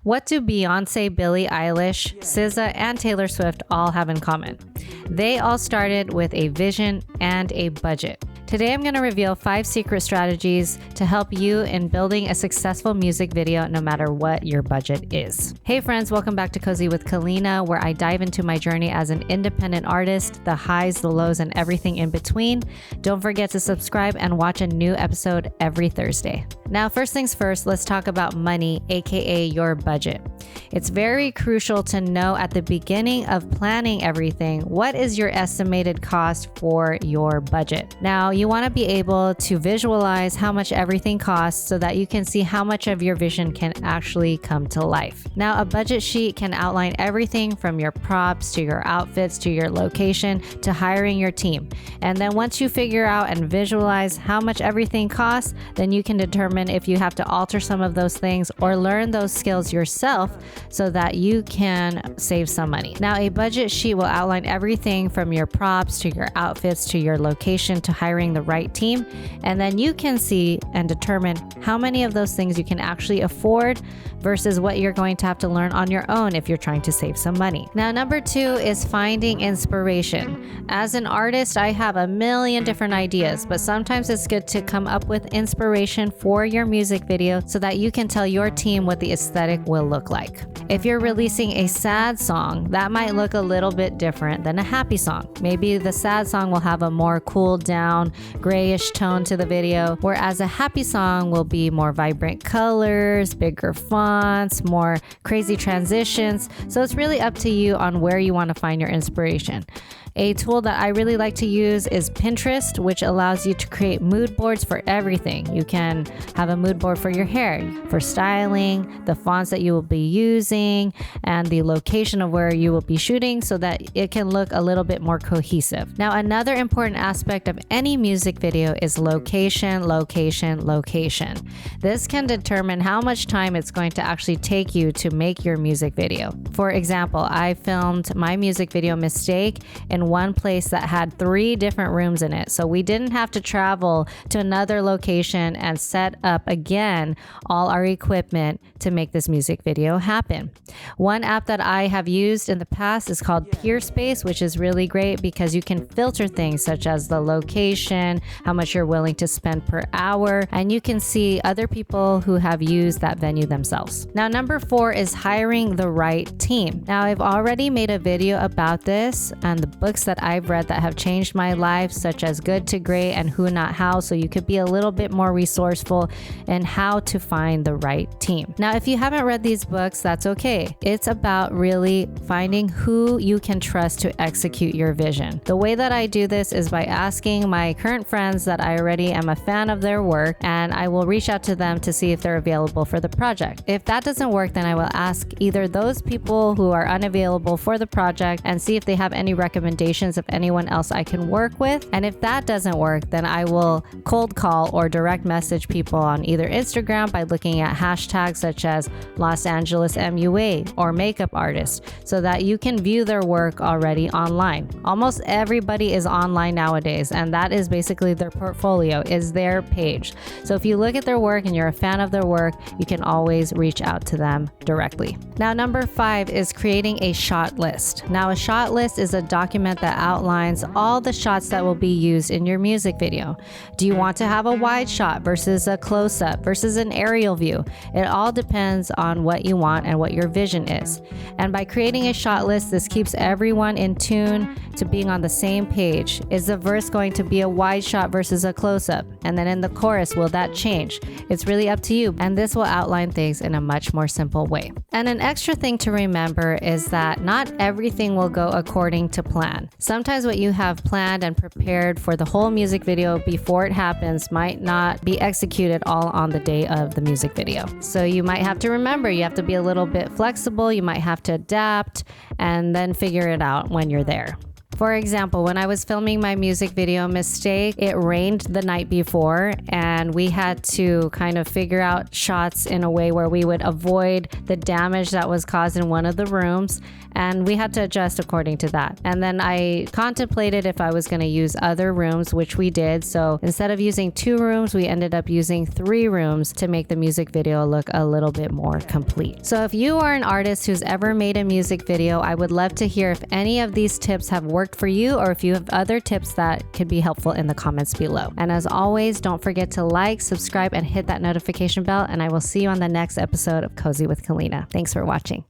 What do Beyonce, Billie Eilish, SZA, and Taylor Swift all have in common? They all started with a vision and a budget. Today, I'm going to reveal 5 secret strategies to help you in building a successful music video no matter what your budget is. Hey friends, welcome back to Cozy with Calinnah, where I dive into my journey as an independent artist, the highs, the lows, and everything in between. Don't forget to subscribe and watch a new episode every Thursday. Now, first things first, let's talk about money, aka your budget. It's very crucial to know at the beginning of planning everything, what is your estimated cost for your budget? Now, you want to be able to visualize how much everything costs so that you can see how much of your vision can actually come to life. Now, a budget sheet can outline everything from your props to your outfits to your location to hiring your team. And then once you figure out and visualize how much everything costs, then you can determine if you have to alter some of those things or learn those skills yourself so that you can save some money. Now, a budget sheet will outline everything from your props to your outfits to your location to hiring the right team. And then you can see and determine how many of those things you can actually afford versus what you're going to have to learn on your own if you're trying to save some money. Now, number 2 is finding inspiration. As an artist, I have a million different ideas, but sometimes it's good to come up with inspiration for your music video so that you can tell your team what the aesthetic will look like. If you're releasing a sad song, that might look a little bit different than a happy song. Maybe the sad song will have a more cooled down, grayish tone to the video, whereas a happy song will be more vibrant colors, bigger fonts, more crazy transitions. So it's really up to you on where you want to find your inspiration. A tool that I really like to use is Pinterest, which allows you to create mood boards for everything. You can have a mood board for your hair, for styling, the fonts that you will be using, and the location of where you will be shooting so that it can look a little bit more cohesive. Now, another important aspect of any music video is location, location, location. This can determine how much time it's going to actually take you to make your music video. For example, I filmed my music video Mistake in one place that had 3 different rooms in it. So we didn't have to travel to another location and set up again all our equipment to make this music video happen. One app that I have used in the past is called Peerspace, which is really great because you can filter things such as the location, how much you're willing to spend per hour, and you can see other people who have used that venue themselves. Now, number 4 is hiring the right team. Now, I've already made a video about this and the books that I've read that have changed my life, such as Good to Great and Who Not How, so you could be a little bit more resourceful in how to find the right team. Now, if you haven't read these books, that's okay. It's about really finding who you can trust to execute your vision. The way that I do this is by asking my current friends that I already am a fan of their work, and I will reach out to them to see if they're available for the project. If that doesn't work, then I will ask either those people who are unavailable for the project and see if they have any recommendations of anyone else I can work with. And if that doesn't work, then I will cold call or direct message people on either Instagram by looking at hashtags such as Los Angeles MUA or makeup artist so that you can view their work already online. Almost everybody is online nowadays, and that is basically their portfolio, is their page. So if you look at their work and you're a fan of their work, you can always reach out to them directly. Now, number 5 is creating a shot list. Now, a shot list is a document that outlines all the shots that will be used in your music video. Do you want to have a wide shot versus a close-up versus an aerial view? It all depends on what you want and what your vision is. And by creating a shot list, this keeps everyone in tune to being on the same page. Is the verse going to be a wide shot versus a close-up? And then in the chorus, will that change? It's really up to you. And this will outline things in a much more simple way. And an extra thing to remember is that not everything will go according to plan. Sometimes what you have planned and prepared for the whole music video before it happens might not be executed all on the day of the music video. So you might have to remember, you have to be a little bit flexible, you might have to adapt, and then figure it out when you're there. For example, when I was filming my music video Mistake, it rained the night before and we had to kind of figure out shots in a way where we would avoid the damage that was caused in one of the rooms, and we had to adjust according to that. And then I contemplated if I was going to use other rooms, which we did. So instead of using 2 rooms, we ended up using 3 rooms to make the music video look a little bit more complete. So if you are an artist who's ever made a music video, I would love to hear if any of these tips have worked for you or if you have other tips that could be helpful in the comments below. And as always, don't forget to like, subscribe, and hit that notification bell. And I will see you on the next episode of Cozy with Calinnah. Thanks for watching.